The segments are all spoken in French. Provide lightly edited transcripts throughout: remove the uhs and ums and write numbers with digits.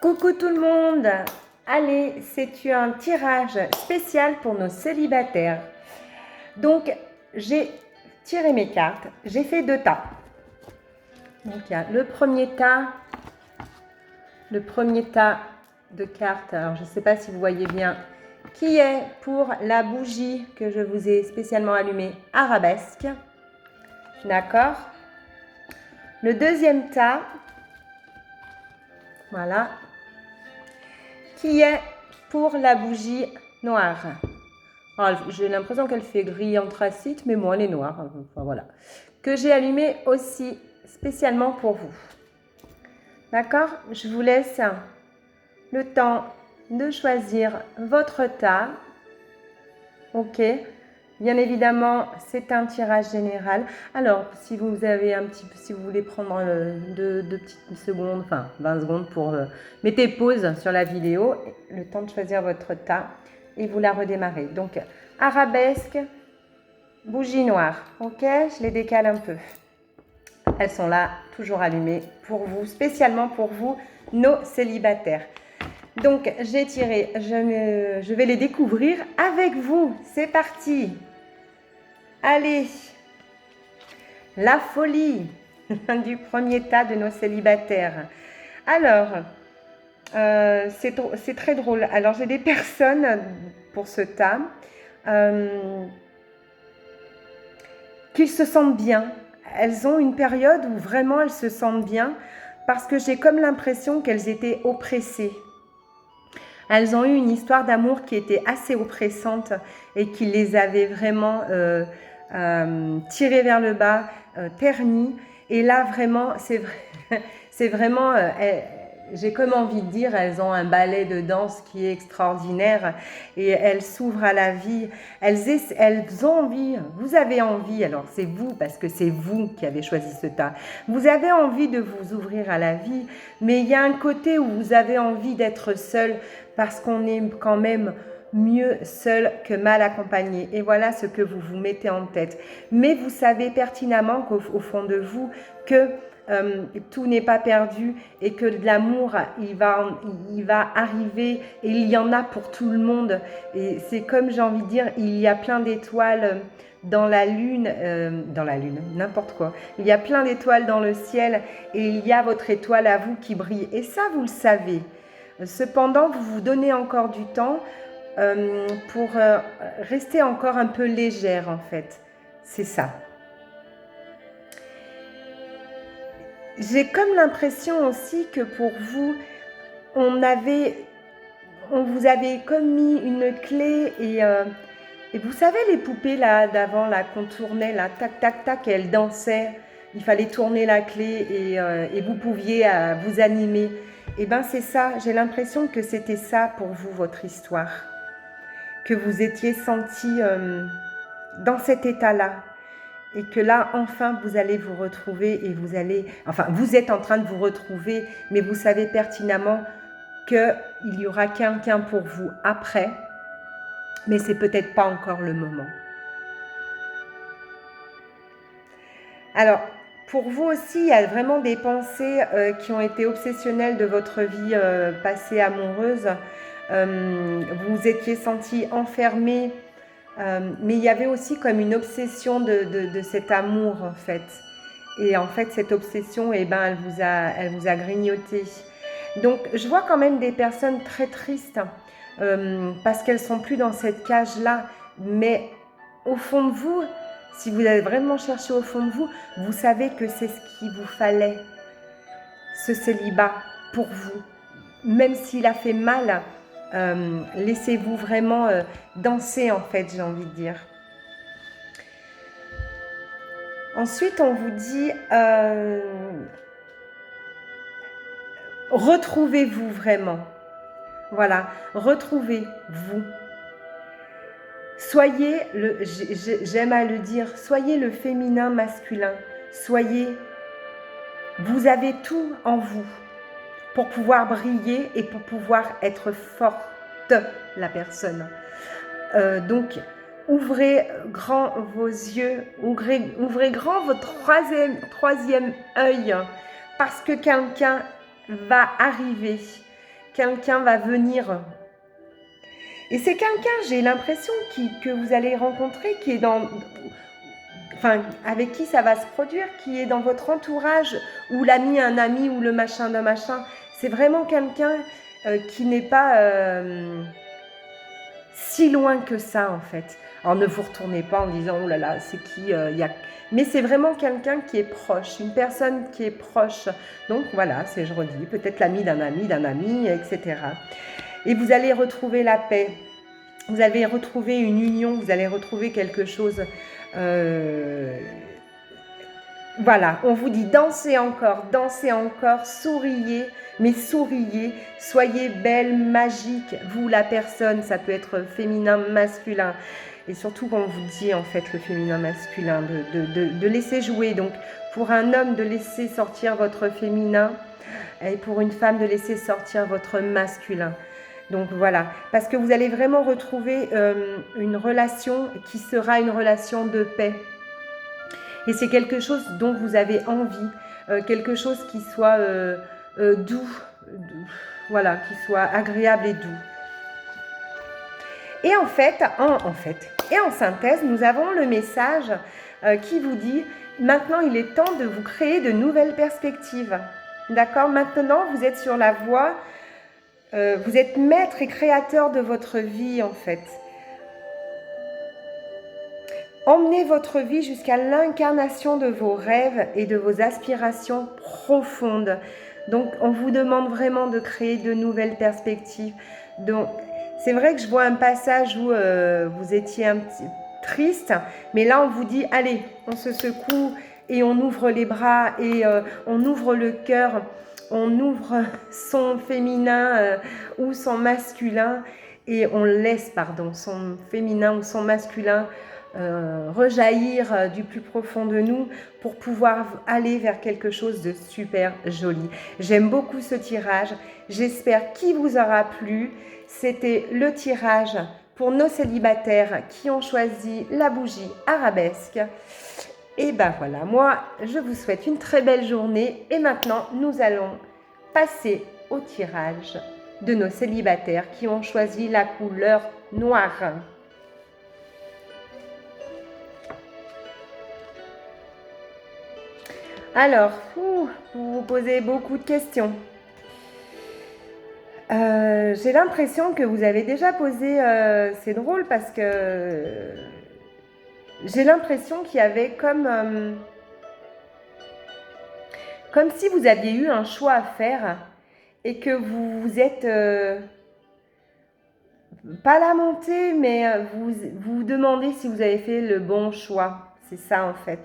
Coucou tout le monde. Allez, c'est un tirage spécial pour nos célibataires. Donc, j'ai tiré mes cartes. J'ai fait 2 tas. Donc, il y a le premier tas de cartes. Alors, je ne sais pas si vous voyez bien, qui est pour la bougie que je vous ai spécialement allumée, arabesque. D'accord. Le deuxième tas, voilà, qui est pour la bougie noire. J'ai l'impression qu'elle fait gris anthracite, mais moi elle est noire. Enfin, voilà. Que j'ai allumé aussi spécialement pour vous. D'accord? Je vous laisse le temps de choisir votre tas. Ok? Bien évidemment, c'est un tirage général. Alors, si vous avez si vous voulez prendre 2 petites secondes, enfin 20 secondes pour mettez pause sur la vidéo, le temps de choisir votre tas et vous la redémarrez. Donc, arabesque, bougie noire. Ok, je les décale un peu. Elles sont là, toujours allumées pour vous, spécialement pour vous, nos célibataires. Donc, j'ai tiré, je vais les découvrir avec vous. C'est parti. Allez, la folie du premier tas de nos célibataires. Alors, c'est très drôle. Alors, j'ai des personnes pour ce tas qui se sentent bien. Elles ont une période où vraiment elles se sentent bien parce que j'ai comme l'impression qu'elles étaient oppressées. Elles ont eu une histoire d'amour qui était assez oppressante et qui les avait vraiment tirées vers le bas, ternies. Et là, vraiment, c'est vraiment, j'ai comme envie de dire, elles ont un ballet de danse qui est extraordinaire et elles s'ouvrent à la vie. Elles ont envie, vous avez envie, alors c'est vous, parce que c'est vous qui avez choisi ce tas. Vous avez envie de vous ouvrir à la vie, mais il y a un côté où vous avez envie d'être seul parce qu'on est quand même mieux seul que mal accompagné. Et voilà ce que vous vous mettez en tête. Mais vous savez pertinemment qu'au fond de vous, que tout n'est pas perdu et que de l'amour, il va arriver et il y en a pour tout le monde. Et c'est comme j'ai envie de dire, il y a plein d'étoiles dans la lune, n'importe quoi. Il y a plein d'étoiles dans le ciel et il y a votre étoile à vous qui brille. Et ça, vous le savez. Cependant, vous vous donnez encore du temps pour rester encore un peu légère en fait. C'est ça. J'ai comme l'impression aussi que pour vous, on vous avait comme mis une clé et vous savez les poupées là d'avant là qu'on tournait là, tac tac tac, et elles dansaient. Il fallait tourner la clé et vous pouviez vous animer. Et bien c'est ça, j'ai l'impression que c'était ça pour vous, votre histoire. Que vous étiez senti dans cet état-là. Et que là, enfin, vous allez vous retrouver et vous êtes en train de vous retrouver, mais vous savez pertinemment qu'il y aura quelqu'un pour vous après, mais c'est peut-être pas encore le moment. Alors, pour vous aussi, il y a vraiment des pensées qui ont été obsessionnelles de votre vie passée amoureuse. Vous étiez senti enfermé, mais il y avait aussi comme une obsession de cet amour en fait. Et en fait, cette obsession, elle vous a grignoté. Donc, je vois quand même des personnes très tristes parce qu'elles sont plus dans cette cage-là. Mais au fond de vous, si vous avez vraiment cherché au fond de vous, vous savez que c'est ce qu'il vous fallait, ce célibat pour vous. Même s'il a fait mal, laissez-vous vraiment danser en fait, j'ai envie de dire. Ensuite, on vous dit retrouvez-vous vraiment. Voilà, retrouvez-vous. Soyez j'aime à le dire, soyez le féminin masculin. Vous avez tout en vous pour pouvoir briller et pour pouvoir être forte, la personne. Donc, ouvrez grand vos yeux, ouvrez grand votre troisième œil, parce que quelqu'un va arriver. quelqu'un va venir. Et c'est quelqu'un, j'ai l'impression, que vous allez rencontrer, qui est enfin, avec qui ça va se produire, qui est dans votre entourage, ou l'ami, un ami, ou le machin d'un machin. C'est vraiment quelqu'un qui n'est pas si loin que ça, en fait. Alors, ne vous retournez pas en disant, oh là là, c'est qui Mais c'est vraiment quelqu'un qui est proche, une personne qui est proche. Donc, voilà, je redis, peut-être l'ami, etc. Et vous allez retrouver la paix. Vous allez retrouver une union, vous allez retrouver quelque chose. Voilà, on vous dit dansez encore, souriez, mais souriez, soyez belle, magique, vous la personne, ça peut être féminin, masculin. Et surtout quand on vous dit en fait le féminin, masculin, de laisser jouer. Donc pour un homme de laisser sortir votre féminin et pour une femme de laisser sortir votre masculin. Donc voilà, parce que vous allez vraiment retrouver une relation qui sera une relation de paix. Et c'est quelque chose dont vous avez envie, quelque chose qui soit doux, voilà, qui soit agréable et doux. Et en synthèse, nous avons le message qui vous dit « Maintenant, il est temps de vous créer de nouvelles perspectives. » D'accord ? Maintenant, vous êtes sur la voie, vous êtes maître et créateur de votre vie, en fait. Emmenez votre vie jusqu'à l'incarnation de vos rêves et de vos aspirations profondes. Donc, on vous demande vraiment de créer de nouvelles perspectives. Donc, c'est vrai que je vois un passage où vous étiez un petit triste, mais là, on vous dit, allez, on se secoue et on ouvre les bras et on ouvre le cœur, on ouvre son féminin ou son masculin et on laisse, son féminin ou son masculin rejaillir du plus profond de nous pour pouvoir aller vers quelque chose de super joli. J'aime beaucoup ce tirage, j'espère qu'il vous aura plu. C'était le tirage pour nos célibataires qui ont choisi la bougie arabesque. Et ben voilà, moi je vous souhaite une très belle journée et maintenant nous allons passer au tirage de nos célibataires qui ont choisi la couleur noire. Alors, vous vous posez beaucoup de questions. J'ai l'impression que vous avez déjà posé, c'est drôle parce que j'ai l'impression qu'il y avait comme si vous aviez eu un choix à faire et que vous vous êtes pas lamenté, mais vous vous demandez si vous avez fait le bon choix. C'est ça en fait.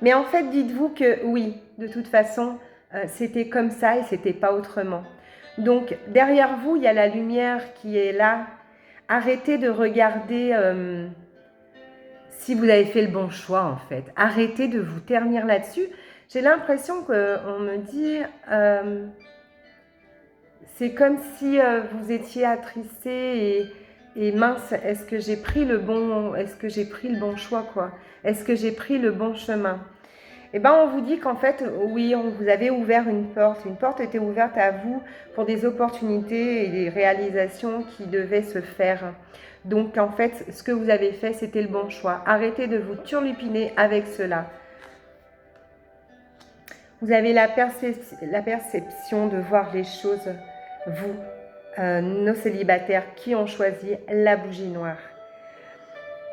Mais en fait, dites-vous que oui, de toute façon, c'était comme ça et c'était pas autrement. Donc, derrière vous, il y a la lumière qui est là. Arrêtez de regarder si vous avez fait le bon choix, en fait. Arrêtez de vous ternir là-dessus. J'ai l'impression qu'on me dit, c'est comme si vous étiez attristé et mince, est-ce que j'ai pris le bon choix, quoi? Est-ce que j'ai pris le bon chemin? Eh bien, on vous dit qu'en fait, oui, on vous avait ouvert une porte. Une porte était ouverte à vous pour des opportunités et des réalisations qui devaient se faire. Donc, en fait, ce que vous avez fait, c'était le bon choix. Arrêtez de vous turlupiner avec cela. Vous avez la perception de voir les choses, vous, nos célibataires qui ont choisi la bougie noire.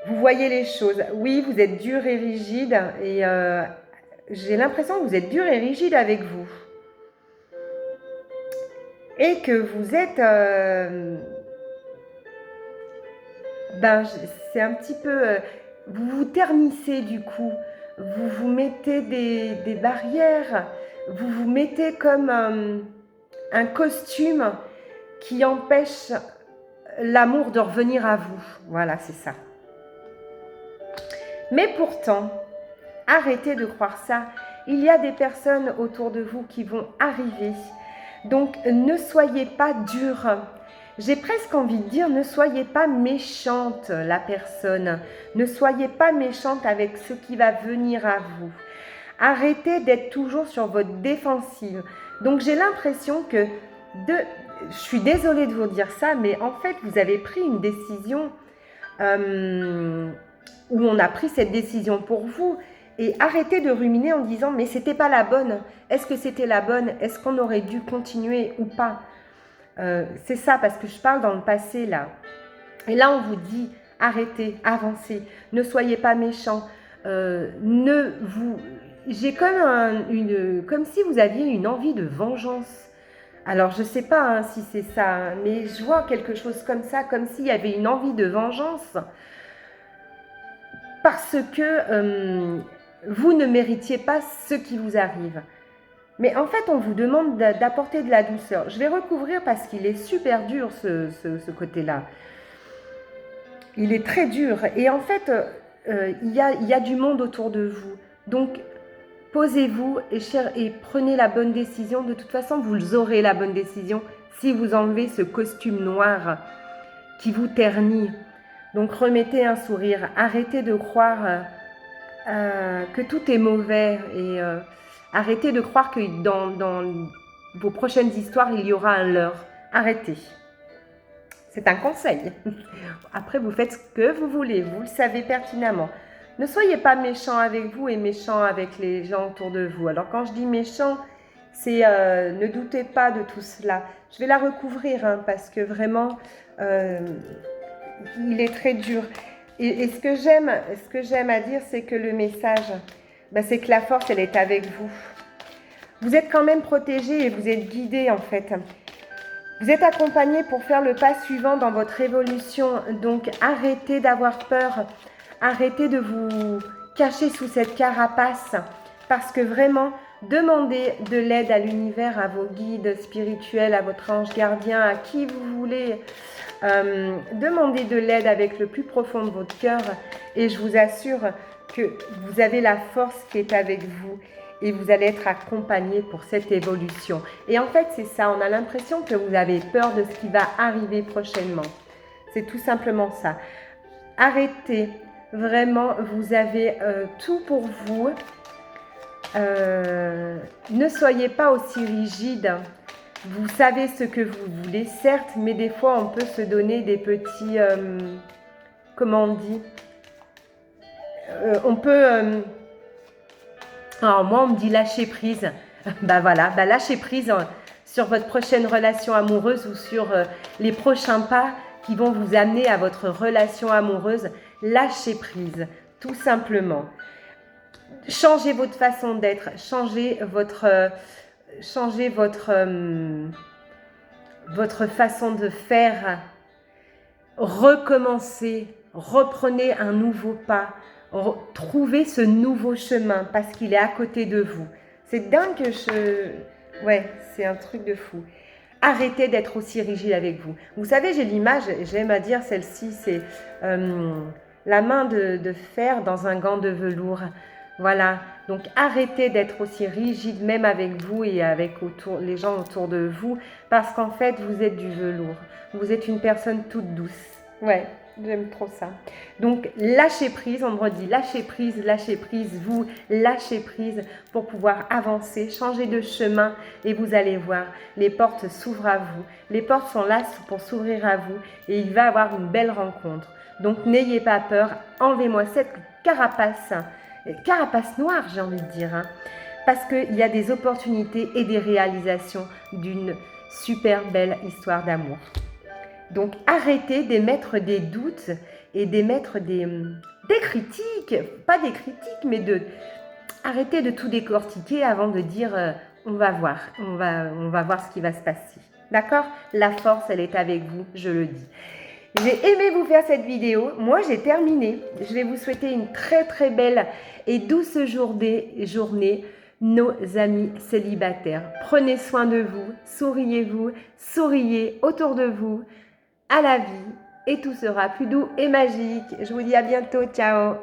Vous voyez les choses. Oui, vous êtes dur et rigide et j'ai l'impression que vous êtes dur et rigide avec vous. Et que vous êtes... c'est un petit peu... vous vous ternissez du coup. Vous vous mettez des barrières. Vous vous mettez comme un costume qui empêche l'amour de revenir à vous. Voilà, c'est ça. Mais pourtant... arrêtez de croire ça. Il y a des personnes autour de vous qui vont arriver. Donc, ne soyez pas dur. J'ai presque envie de dire, ne soyez pas méchante, la personne. Ne soyez pas méchante avec ce qui va venir à vous. Arrêtez d'être toujours sur votre défensive. Donc, j'ai l'impression que je suis désolée de vous dire ça, mais en fait, vous avez pris une décision où on a pris cette décision pour vous. Et arrêtez de ruminer en disant « mais c'était pas la bonne. Est-ce que c'était la bonne? Est-ce qu'on aurait dû continuer ou pas ?» C'est ça, parce que je parle dans le passé là. Et là, on vous dit « arrêtez, avancez, ne soyez pas méchants. J'ai comme si vous aviez une envie de vengeance. Alors, je ne sais pas hein, si c'est ça, hein, mais je vois quelque chose comme ça, comme s'il y avait une envie de vengeance parce que vous ne méritiez pas ce qui vous arrive. Mais en fait, on vous demande d'apporter de la douceur. Je vais recouvrir parce qu'il est super dur, ce côté-là. Il est très dur. Et en fait, il y a du monde autour de vous. Donc, posez-vous et prenez la bonne décision. De toute façon, vous aurez la bonne décision si vous enlevez ce costume noir qui vous ternit. Donc, remettez un sourire. Arrêtez de croire que tout est mauvais et arrêtez de croire que dans vos prochaines histoires, il y aura un leurre. Arrêtez. C'est un conseil. Après, vous faites ce que vous voulez. Vous le savez pertinemment. Ne soyez pas méchant avec vous et méchant avec les gens autour de vous. Alors, quand je dis méchant, c'est ne doutez pas de tout cela. Je vais la recouvrir hein, parce que vraiment, il est très dur. Et ce que j'aime à dire, c'est que le message, c'est que la force, elle est avec vous. Vous êtes quand même protégé et vous êtes guidé en fait. Vous êtes accompagné pour faire le pas suivant dans votre évolution. Donc, arrêtez d'avoir peur. Arrêtez de vous cacher sous cette carapace. Parce que vraiment, demandez de l'aide à l'univers, à vos guides spirituels, à votre ange gardien, à qui vous voulez. Demandez de l'aide avec le plus profond de votre cœur. Et je vous assure que vous avez la force qui est avec vous. Et vous allez être accompagné pour cette évolution. Et en fait, c'est ça. On a l'impression que vous avez peur de ce qui va arriver prochainement. C'est tout simplement ça. Arrêtez. Vraiment, vous avez tout pour vous. Ne soyez pas aussi rigide. Vous savez ce que vous voulez, certes, mais des fois, on peut se donner des petits... comment on dit on peut... alors moi, on me dit lâcher prise. Voilà, lâcher prise sur votre prochaine relation amoureuse ou sur les prochains pas qui vont vous amener à votre relation amoureuse. Lâchez prise, tout simplement. Changez votre façon d'être, changez votre façon de faire. Recommencez, reprenez un nouveau pas. Trouvez ce nouveau chemin parce qu'il est à côté de vous. C'est dingue que ouais, c'est un truc de fou. Arrêtez d'être aussi rigide avec vous. Vous savez, j'ai l'image, j'aime à dire celle-ci, c'est la main de fer dans un gant de velours. Voilà, donc arrêtez d'être aussi rigide même avec vous et avec les gens autour de vous parce qu'en fait, vous êtes du velours. Vous êtes une personne toute douce. Ouais. J'aime trop ça. Donc, lâchez prise, on me redit lâchez prise, vous lâchez prise pour pouvoir avancer, changer de chemin et vous allez voir, les portes s'ouvrent à vous. Les portes sont là pour s'ouvrir à vous et il va y avoir une belle rencontre. Donc, n'ayez pas peur, enlevez-moi cette carapace noire, j'ai envie de dire, hein, parce qu'il y a des opportunités et des réalisations d'une super belle histoire d'amour. Donc, arrêtez d'émettre des doutes et d'émettre des critiques. Pas des critiques, mais arrêtez de tout décortiquer avant de dire on va voir. On va voir ce qui va se passer. D'accord? La force, elle est avec vous, je le dis. J'ai aimé vous faire cette vidéo. Moi, j'ai terminé. Je vais vous souhaiter une très, très belle et douce journée. Nos amis célibataires. Prenez soin de vous. Souriez autour de vous. À la vie et tout sera plus doux et magique. Je vous dis à bientôt. Ciao.